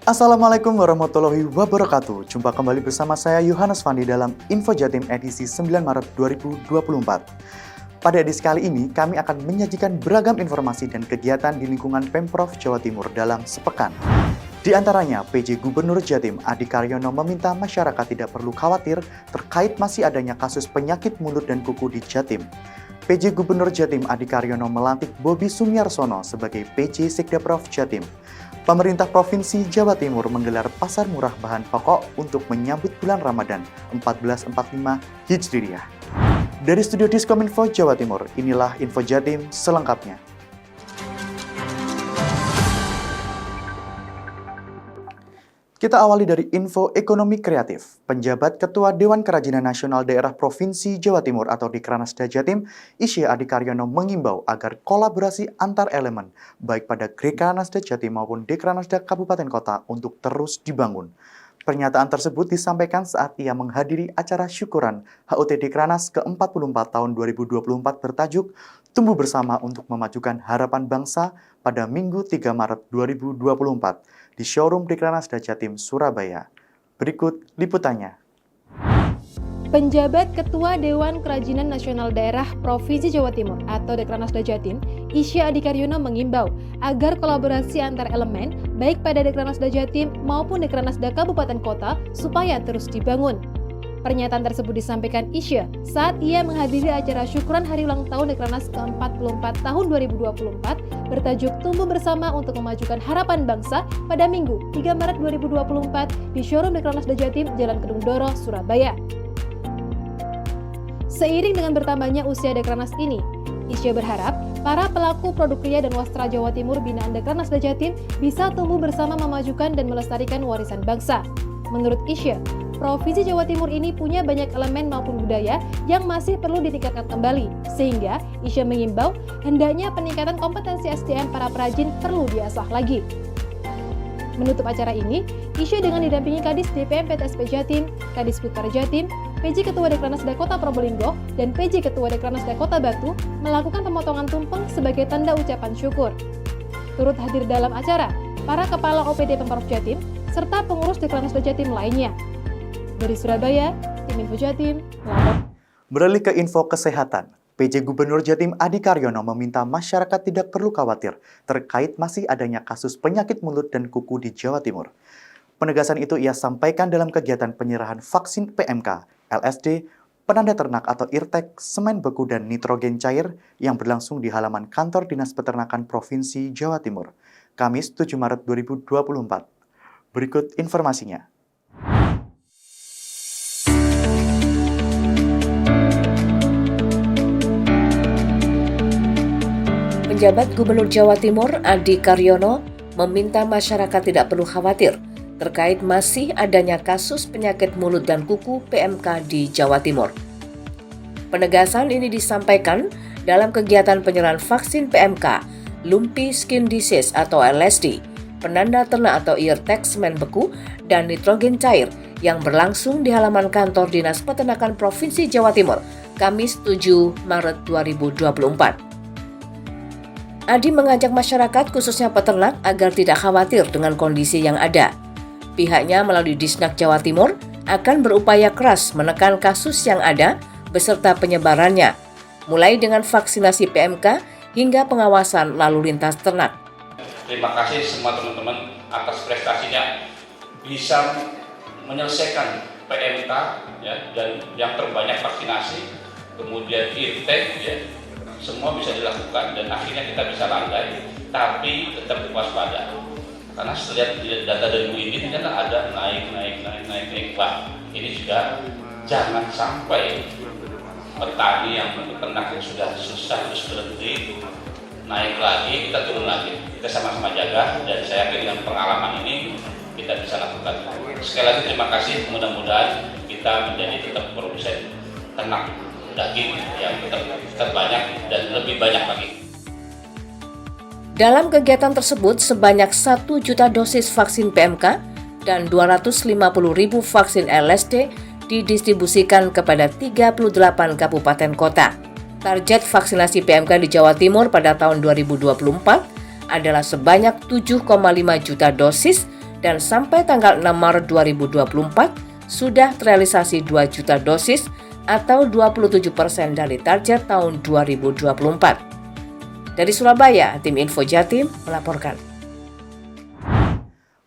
Assalamualaikum warahmatullahi wabarakatuh. Jumpa kembali bersama saya Yohanes Fandi dalam Info Jatim edisi 9 Maret 2024. Pada edisi kali ini, kami akan menyajikan beragam informasi dan kegiatan di lingkungan Pemprov Jawa Timur dalam sepekan. Di antaranya, PJ Gubernur Jatim Adi Karyono meminta masyarakat tidak perlu khawatir terkait masih adanya kasus penyakit mulut dan kuku di Jatim. PJ Gubernur Jatim Adi Karyono melantik Bobi Sumiarsono sebagai PJ Sekdaprov Jatim. Pemerintah Provinsi Jawa Timur menggelar pasar murah bahan pokok untuk menyambut bulan Ramadan 1445 Hijriah. Dari studio Diskominfo Jawa Timur, inilah Info Jatim selengkapnya. Kita awali dari info ekonomi kreatif. Penjabat Ketua Dewan Kerajinan Nasional Daerah Provinsi Jawa Timur atau Dekranasda Jatim, Isya Adi Karyono mengimbau agar kolaborasi antar elemen, baik pada Dekranasda Jatim maupun Dekranasda Kabupaten Kota untuk terus dibangun. Pernyataan tersebut disampaikan saat ia menghadiri acara syukuran HUT Dekranas ke-44 tahun 2024 bertajuk Tumbuh Bersama untuk Memajukan Harapan Bangsa pada Minggu 3 Maret 2024 di showroom Dekranasda Jatim, Surabaya. Berikut liputannya. Penjabat Ketua Dewan Kerajinan Nasional Daerah Provinsi Jawa Timur atau Dekranasda Jatim, Isya Adi Karyono mengimbau agar kolaborasi antar elemen, baik pada Dekranasda Jatim maupun Dekranasda Kabupaten Kota, supaya terus dibangun. Pernyataan tersebut disampaikan Isya saat ia menghadiri acara syukuran hari ulang tahun Dekranas ke-44 tahun 2024 bertajuk Tumbuh Bersama untuk Memajukan Harapan Bangsa pada Minggu 3 Maret 2024 di showroom Dekranasda Jatim, Jalan Kedung Doro, Surabaya. Seiring dengan bertambahnya usia Dekranas ini, Isya berharap para pelaku produk kria dan wastra Jawa Timur binaan Dekranasda Jatim bisa tumbuh bersama memajukan dan melestarikan warisan bangsa. Menurut Isya, Provinsi Jawa Timur ini punya banyak elemen maupun budaya yang masih perlu ditingkatkan kembali, sehingga Isya mengimbau hendaknya peningkatan kompetensi SDM para perajin perlu diasah lagi. Menutup acara ini, Isya dengan didampingi Kadis DPM PTSP Jatim, Kadis Putar Jatim, PJ Ketua Dekranasda Kota Probolinggo, dan PJ Ketua Dekranasda Kota Batu melakukan pemotongan tumpeng sebagai tanda ucapan syukur. Turut hadir dalam acara para Kepala OPD Pemprov Jatim, serta pengurus Dekranasda Jatim lainnya. Dari Surabaya, tim Info Jatim, lapor. Beralih ke info kesehatan. PJ Gubernur Jatim Adi Karyono meminta masyarakat tidak perlu khawatir terkait masih adanya kasus penyakit mulut dan kuku di Jawa Timur. Penegasan itu ia sampaikan dalam kegiatan penyerahan vaksin PMK, LSD, penanda ternak atau IRTEK, semen beku dan nitrogen cair yang berlangsung di halaman kantor Dinas Peternakan Provinsi Jawa Timur, Kamis 7 Maret 2024. Berikut informasinya. Penjabat Gubernur Jawa Timur Adi Karyono meminta masyarakat tidak perlu khawatir terkait masih adanya kasus penyakit mulut dan kuku PMK di Jawa Timur. Penegasan ini disampaikan dalam kegiatan penyerahan vaksin PMK, Lumpy Skin Disease atau LSD, penanda ternak atau IRTEK semen beku, dan nitrogen cair yang berlangsung di halaman kantor Dinas Peternakan Provinsi Jawa Timur, Kamis 7 Maret 2024. Adi mengajak masyarakat khususnya peternak agar tidak khawatir dengan kondisi yang ada. Pihaknya melalui Disnak Jawa Timur akan berupaya keras menekan kasus yang ada beserta penyebarannya, mulai dengan vaksinasi PMK hingga pengawasan lalu lintas ternak. Terima kasih semua teman-teman atas prestasinya bisa menyelesaikan PMK ya, dan yang terbanyak vaksinasi, kemudian IRTEK ya. Semua bisa dilakukan dan akhirnya kita bisa landai, tapi tetap waspada. Karena setelah data dari Bu ini kan ada naik. Bah, ini juga jangan sampai petani yang peternak yang sudah susah terus berhenti naik lagi, kita turun lagi. Kita sama-sama jaga dan saya yakin dengan pengalaman ini kita bisa lakukan. Sekali lagi terima kasih, mudah-mudahan kita menjadi tetap produsen ternak daging yang terbanyak dan lebih banyak lagi. Dalam kegiatan tersebut, sebanyak 1 juta dosis vaksin PMK dan 250.000 vaksin LSD didistribusikan kepada 38 kabupaten kota. Target vaksinasi PMK di Jawa Timur pada tahun 2024 adalah sebanyak 7,5 juta dosis dan sampai tanggal 6 Maret 2024 sudah terrealisasi 2 juta dosis atau 27% dari target tahun 2024. Dari Surabaya, tim Info Jatim melaporkan.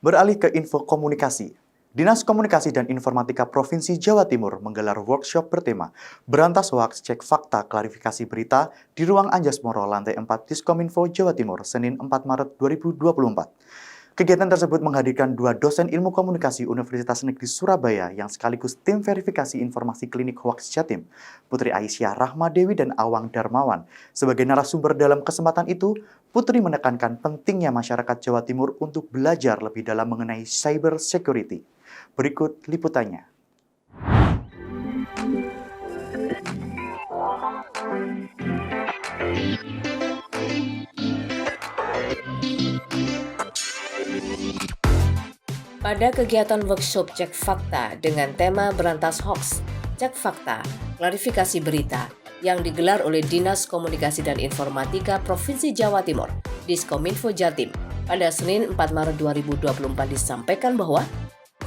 Beralih ke info komunikasi. Dinas Komunikasi dan Informatika Provinsi Jawa Timur menggelar workshop bertema Berantas Hoaks, Cek Fakta, Klarifikasi Berita di Ruang Anjas Moro, lantai 4 Diskominfo Jawa Timur, Senin 4 Maret 2024. Kegiatan tersebut menghadirkan 2 dosen ilmu komunikasi Universitas Negeri Surabaya yang sekaligus tim verifikasi informasi klinik hoaks Jatim, Putri Aisyah Rahmadewi dan Awang Darmawan. Sebagai narasumber dalam kesempatan itu, Putri menekankan pentingnya masyarakat Jawa Timur untuk belajar lebih dalam mengenai cyber security. Berikut liputannya. Pada kegiatan workshop Cek Fakta dengan tema Berantas Hoaks, Cek Fakta, Klarifikasi Berita yang digelar oleh Dinas Komunikasi dan Informatika Provinsi Jawa Timur, Diskominfo Jatim, pada Senin 4 Maret 2024 disampaikan bahwa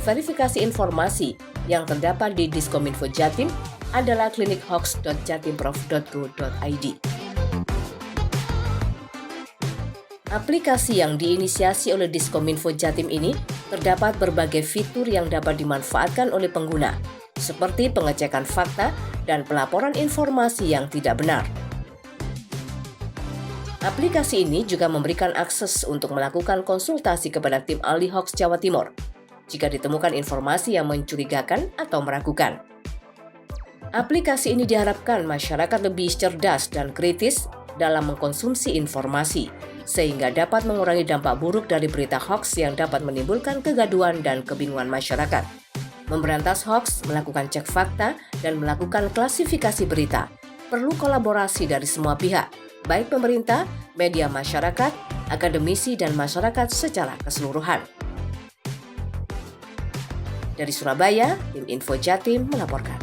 verifikasi informasi yang terdapat di Diskominfo Jatim adalah klinikhoaks.jatimprov.go.id. Aplikasi yang diinisiasi oleh Diskominfo Jatim ini terdapat berbagai fitur yang dapat dimanfaatkan oleh pengguna, seperti pengecekan fakta dan pelaporan informasi yang tidak benar. Aplikasi ini juga memberikan akses untuk melakukan konsultasi kepada tim ahli hoaks Jawa Timur jika ditemukan informasi yang mencurigakan atau meragukan. Aplikasi ini diharapkan masyarakat lebih cerdas dan kritis dalam mengkonsumsi informasi, sehingga dapat mengurangi dampak buruk dari berita hoaks yang dapat menimbulkan kegaduhan dan kebingungan masyarakat. Memberantas hoaks, melakukan cek fakta, dan melakukan klasifikasi berita perlu kolaborasi dari semua pihak, baik pemerintah, media masyarakat, akademisi, dan masyarakat secara keseluruhan. Dari Surabaya, tim Info Jatim melaporkan.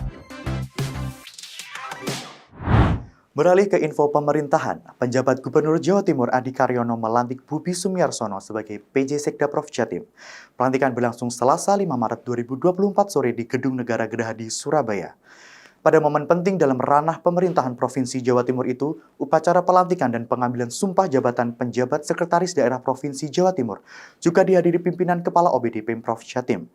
Beralih ke info pemerintahan, penjabat Gubernur Jawa Timur Adi Karyono melantik Bobi Sumiarsono sebagai PJ Sekda Prof Jatim. Pelantikan berlangsung Selasa 5 Maret 2024 sore di Gedung Negara Gerahadi, Surabaya. Pada momen penting dalam ranah pemerintahan Provinsi Jawa Timur itu, upacara pelantikan dan pengambilan sumpah jabatan penjabat Sekretaris Daerah Provinsi Jawa Timur juga dihadiri pimpinan Kepala OBD Pemprov Jatim.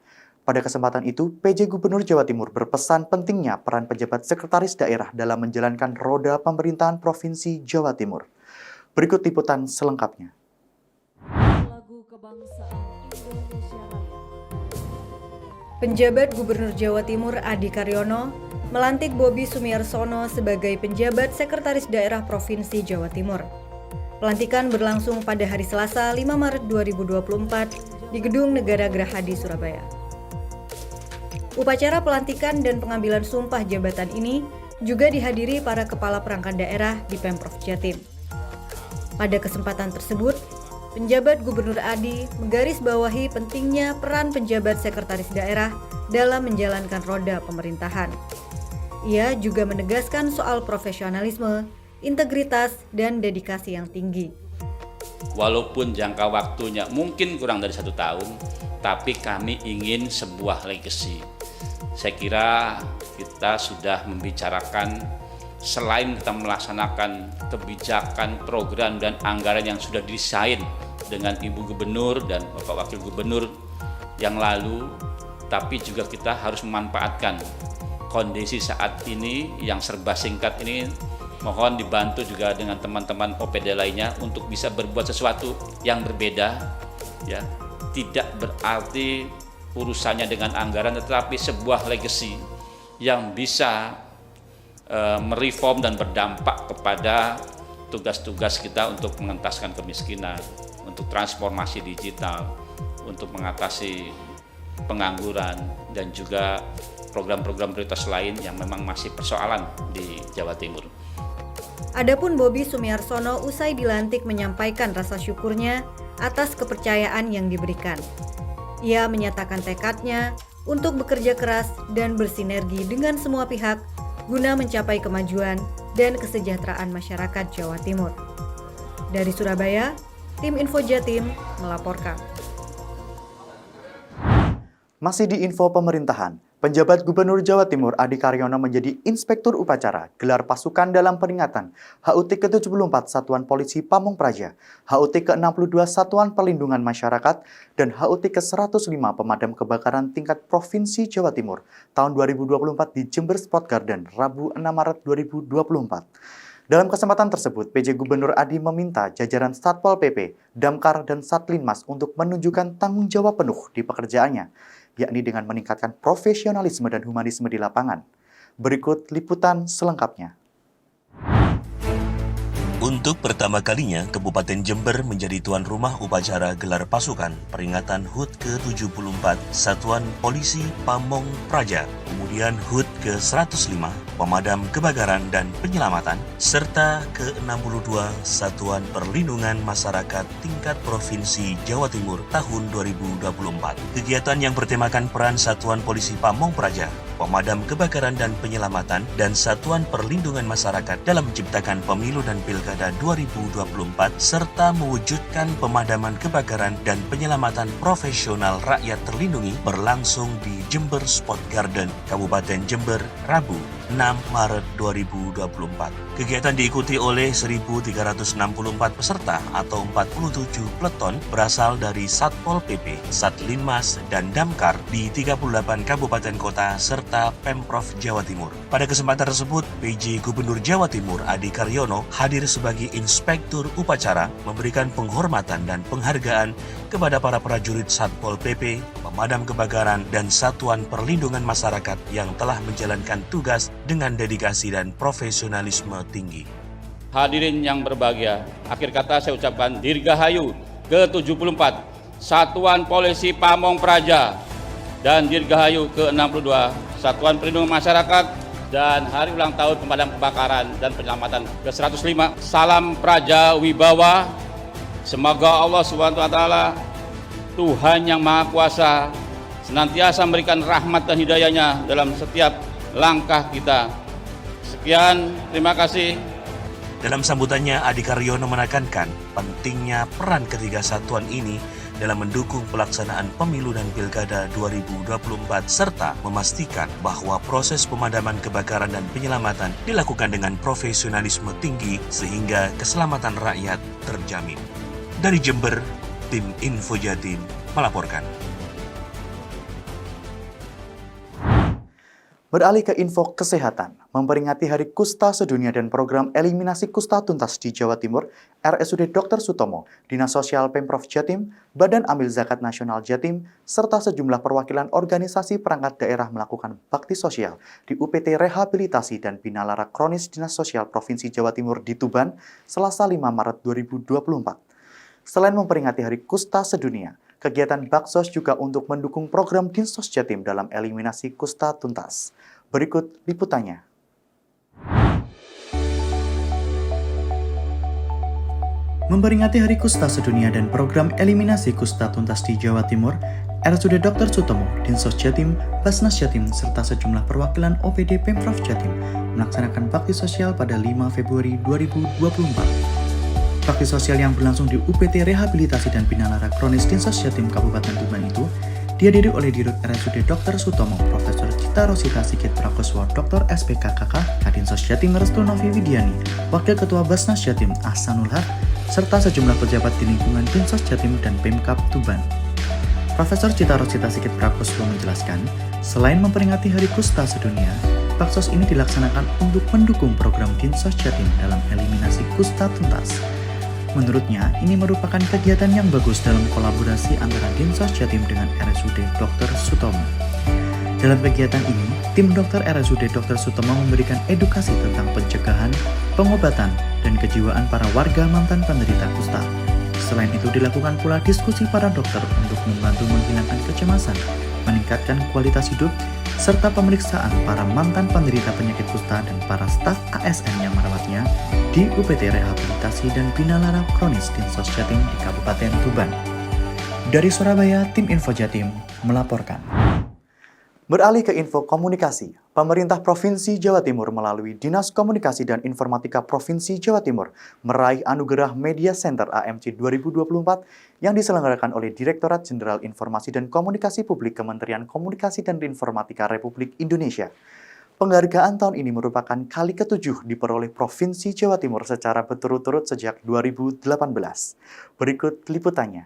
Pada kesempatan itu, PJ Gubernur Jawa Timur berpesan pentingnya peran penjabat sekretaris daerah dalam menjalankan roda pemerintahan Provinsi Jawa Timur. Berikut liputan selengkapnya. Penjabat Gubernur Jawa Timur Adi Karyono melantik Bobi Sumiarsono sebagai penjabat sekretaris daerah Provinsi Jawa Timur. Pelantikan berlangsung pada hari Selasa 5 Maret 2024 di Gedung Negara Gerahadi, Surabaya. Upacara pelantikan dan pengambilan sumpah jabatan ini juga dihadiri para kepala perangkat daerah di Pemprov Jatim. Pada kesempatan tersebut, penjabat Gubernur Adi menggarisbawahi pentingnya peran penjabat sekretaris daerah dalam menjalankan roda pemerintahan. Ia juga menegaskan soal profesionalisme, integritas, dan dedikasi yang tinggi. Walaupun jangka waktunya mungkin kurang dari 1 tahun, tapi kami ingin sebuah legacy. Saya kira kita sudah membicarakan, selain kita melaksanakan kebijakan, program, dan anggaran yang sudah didesain dengan Ibu Gubernur dan Bapak Wakil Gubernur yang lalu, tapi juga kita harus memanfaatkan kondisi saat ini yang serba singkat ini. Mohon dibantu juga dengan teman-teman OPD lainnya untuk bisa berbuat sesuatu yang berbeda, ya. Tidak berarti urusannya dengan anggaran, tetapi sebuah legacy yang bisa mereform dan berdampak kepada tugas-tugas kita untuk mengentaskan kemiskinan, untuk transformasi digital, untuk mengatasi pengangguran, dan juga program-program prioritas lain yang memang masih persoalan di Jawa Timur. Adapun Bobi Sumiarsono usai dilantik menyampaikan rasa syukurnya atas kepercayaan yang diberikan. Ia menyatakan tekadnya untuk bekerja keras dan bersinergi dengan semua pihak guna mencapai kemajuan dan kesejahteraan masyarakat Jawa Timur. Dari Surabaya, tim Info Jatim melaporkan. Masih di info pemerintahan, penjabat Gubernur Jawa Timur Adi Karyono menjadi Inspektur Upacara gelar pasukan dalam peringatan HUT ke-74 Satuan Polisi Pamong Praja, HUT ke-62 Satuan Perlindungan Masyarakat, dan HUT ke-105 Pemadam Kebakaran tingkat Provinsi Jawa Timur tahun 2024 di Jember Sport Garden, Rabu 6 Maret 2024. Dalam kesempatan tersebut, PJ Gubernur Adi meminta jajaran Satpol PP, Damkar, dan Satlinmas untuk menunjukkan tanggung jawab penuh di pekerjaannya, yakni dengan meningkatkan profesionalisme dan humanisme di lapangan. Berikut liputan selengkapnya. Untuk pertama kalinya, Kabupaten Jember menjadi tuan rumah upacara gelar pasukan peringatan HUT ke-74 Satuan Polisi Pamong Praja, kemudian HUT ke-105 Pemadam Kebakaran dan Penyelamatan, serta ke-62 Satuan Perlindungan Masyarakat tingkat Provinsi Jawa Timur tahun 2024. Kegiatan yang bertemakan peran Satuan Polisi Pamong Praja, Pemadam Kebakaran dan Penyelamatan, dan Satuan Perlindungan Masyarakat dalam menciptakan pemilu dan pilkada 2024 serta mewujudkan pemadaman kebakaran dan penyelamatan profesional rakyat terlindungi berlangsung di Jember Sport Garden, Kabupaten Jember, Rabu 6 Maret 2024. Kegiatan diikuti oleh 1.364 peserta atau 47 peleton berasal dari Satpol PP, Satlinmas, dan Damkar di 38 kabupaten kota serta Pemprov Jawa Timur. Pada kesempatan tersebut, PJ Gubernur Jawa Timur Adi Karyono hadir sebagai Inspektur Upacara memberikan penghormatan dan penghargaan kepada para prajurit Satpol PP, Pemadam Kebakaran, dan Satuan Perlindungan Masyarakat yang telah menjalankan tugas dengan dedikasi dan profesionalisme tinggi. Hadirin yang berbahagia, akhir kata saya ucapkan Dirgahayu ke-74 Satuan Polisi Pamong Praja dan Dirgahayu ke-62 Satuan Perlindungan Masyarakat dan Hari Ulang Tahun Pemadam Kebakaran dan Penyelamatan ke-105. Salam Praja Wibawa. Semoga Allah SWT, Tuhan yang Maha Kuasa, senantiasa memberikan rahmat dan hidayahnya dalam setiap langkah kita. Sekian, terima kasih. Dalam sambutannya, Adi Karyono menekankan pentingnya peran ketiga satuan ini dalam mendukung pelaksanaan pemilu dan pilkada 2024 serta memastikan bahwa proses pemadaman kebakaran dan penyelamatan dilakukan dengan profesionalisme tinggi sehingga keselamatan rakyat terjamin. Dari Jember, tim Info Jatim melaporkan. Beralih ke info kesehatan, memperingati Hari Kusta Sedunia dan program eliminasi kusta tuntas di Jawa Timur, RSUD Dr. Sutomo, Dinas Sosial Pemprov Jatim, Badan Amil Zakat Nasional Jatim, serta sejumlah perwakilan organisasi perangkat daerah melakukan bakti sosial di UPT Rehabilitasi dan Binalara Kronis Dinas Sosial Provinsi Jawa Timur di Tuban, Selasa 5 Maret 2024. Selain memperingati Hari Kusta Sedunia, kegiatan Baksos juga untuk mendukung program Dinsos Jatim dalam eliminasi kusta tuntas. Berikut liputannya. Memperingati Hari Kusta Sedunia dan program eliminasi kusta tuntas di Jawa Timur, RSUD Dr. Sutomo, Dinsos Jatim, Basnas Jatim, serta sejumlah perwakilan OPD Pemprov Jatim melaksanakan bakti sosial pada 5 Februari 2024. Bakti sosial yang berlangsung di UPT Rehabilitasi dan Binalara Kronis Dinsos Jatim Kabupaten Tuban itu dihadiri oleh Dirut RSUD Dr. Sutomo, Profesor Cita Rosita Sigit Prakoso, Dr. SPKKK, Kadinsos Jatim Restu Novi Widiani, Wakil Ketua Basnas Jatim Ahsanul Haq, serta sejumlah pejabat di lingkungan Dinsos Jatim dan Pemkab Tuban. Profesor Cita Rosita Sigit Prakoso menjelaskan, selain memperingati Hari Kusta Sedunia, Baksos ini dilaksanakan untuk mendukung program Dinsos Jatim dalam eliminasi kusta tuntas. Menurutnya, ini merupakan kegiatan yang bagus dalam kolaborasi antara Dinsos Jatim dengan RSUD Dr. Sutomo. Dalam kegiatan ini, tim dokter RSUD Dr. Sutomo memberikan edukasi tentang pencegahan, pengobatan, dan kejiwaan para warga mantan penderita kusta. Selain itu, dilakukan pula diskusi para dokter untuk membantu menghilangkan kecemasan, meningkatkan kualitas hidup, serta pemeriksaan para mantan penderita penyakit kusta dan para staf ASN yang merawatnya di UPT Rehabilitasi dan Binalara Kronis Dinsos Jatim di Kabupaten Tuban. Dari Surabaya, tim Info Jatim melaporkan. Beralih ke info komunikasi, Pemerintah Provinsi Jawa Timur melalui Dinas Komunikasi dan Informatika Provinsi Jawa Timur meraih anugerah Media Center AMC 2024 yang diselenggarakan oleh Direktorat Jenderal Informasi dan Komunikasi Publik Kementerian Komunikasi dan Informatika Republik Indonesia. Penghargaan tahun ini merupakan kali ke-7 diperoleh Provinsi Jawa Timur secara berturut-turut sejak 2018. Berikut liputannya.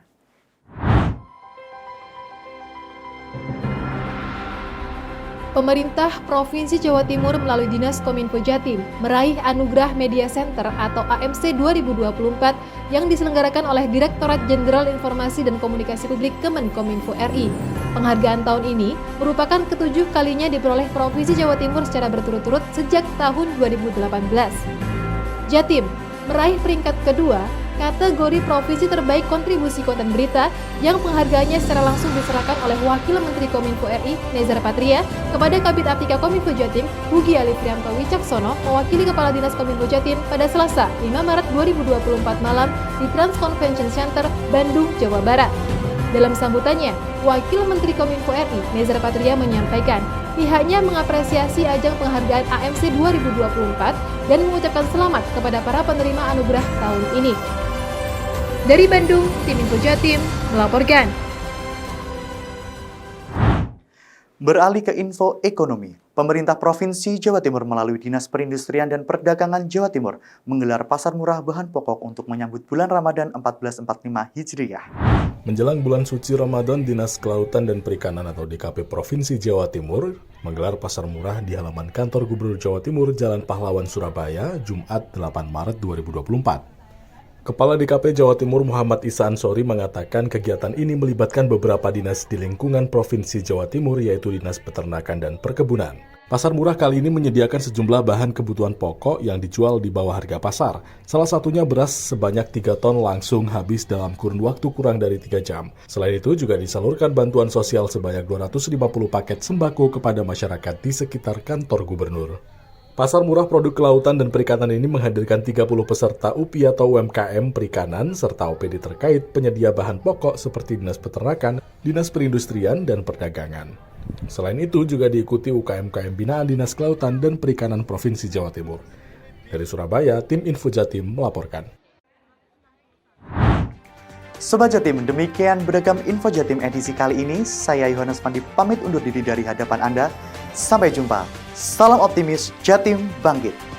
Pemerintah Provinsi Jawa Timur melalui Dinas Kominfo Jatim meraih anugerah Media Center atau AMC 2024 yang diselenggarakan oleh Direktorat Jenderal Informasi dan Komunikasi Publik Kemenkominfo RI. Penghargaan tahun ini merupakan ke-7 kalinya diperoleh Provinsi Jawa Timur secara berturut-turut sejak tahun 2018. Jatim meraih peringkat kedua kategori Provinsi Terbaik Kontribusi Konten Berita yang penghargaannya secara langsung diserahkan oleh Wakil Menteri Kominfo RI, Nezar Patria, kepada Kabid Aptika Kominfo Jatim, Hugi Ali Prianto Wicaksono, mewakili Kepala Dinas Kominfo Jatim pada Selasa, 5 Maret 2024 malam di Trans Convention Center, Bandung, Jawa Barat. Dalam sambutannya, Wakil Menteri Kominfo RI, Nezar Patria menyampaikan, pihaknya mengapresiasi ajang penghargaan AMC 2024 dan mengucapkan selamat kepada para penerima anugerah tahun ini. Dari Bandung, tim Info Jatim melaporkan. Beralih ke info ekonomi, pemerintah Provinsi Jawa Timur melalui Dinas Perindustrian dan Perdagangan Jawa Timur menggelar pasar murah bahan pokok untuk menyambut bulan Ramadan 1445 Hijriah. Menjelang bulan suci Ramadan, Dinas Kelautan dan Perikanan atau DKP Provinsi Jawa Timur menggelar pasar murah di halaman kantor Gubernur Jawa Timur Jalan Pahlawan Surabaya, Jumat 8 Maret 2024. Kepala DKP Jawa Timur Muhammad Isa Ansori mengatakan kegiatan ini melibatkan beberapa dinas di lingkungan Provinsi Jawa Timur yaitu Dinas Peternakan dan Perkebunan. Pasar murah kali ini menyediakan sejumlah bahan kebutuhan pokok yang dijual di bawah harga pasar. Salah satunya beras sebanyak 3 ton langsung habis dalam kurun waktu kurang dari 3 jam. Selain itu juga disalurkan bantuan sosial sebanyak 250 paket sembako kepada masyarakat di sekitar kantor gubernur. Pasar murah produk kelautan dan perikanan ini menghadirkan 30 peserta UPI atau UMKM perikanan serta OPD terkait penyedia bahan pokok seperti Dinas Peternakan, Dinas Perindustrian, dan Perdagangan. Selain itu juga diikuti UKM-UKM binaan Dinas Kelautan dan Perikanan Provinsi Jawa Timur. Dari Surabaya, tim Info Jatim melaporkan. Sobat Jatim, demikian beragam Info Jatim edisi kali ini. Saya Yohanes Fandi pamit undur diri dari hadapan Anda. Sampai jumpa. Salam optimis, Jatim bangkit.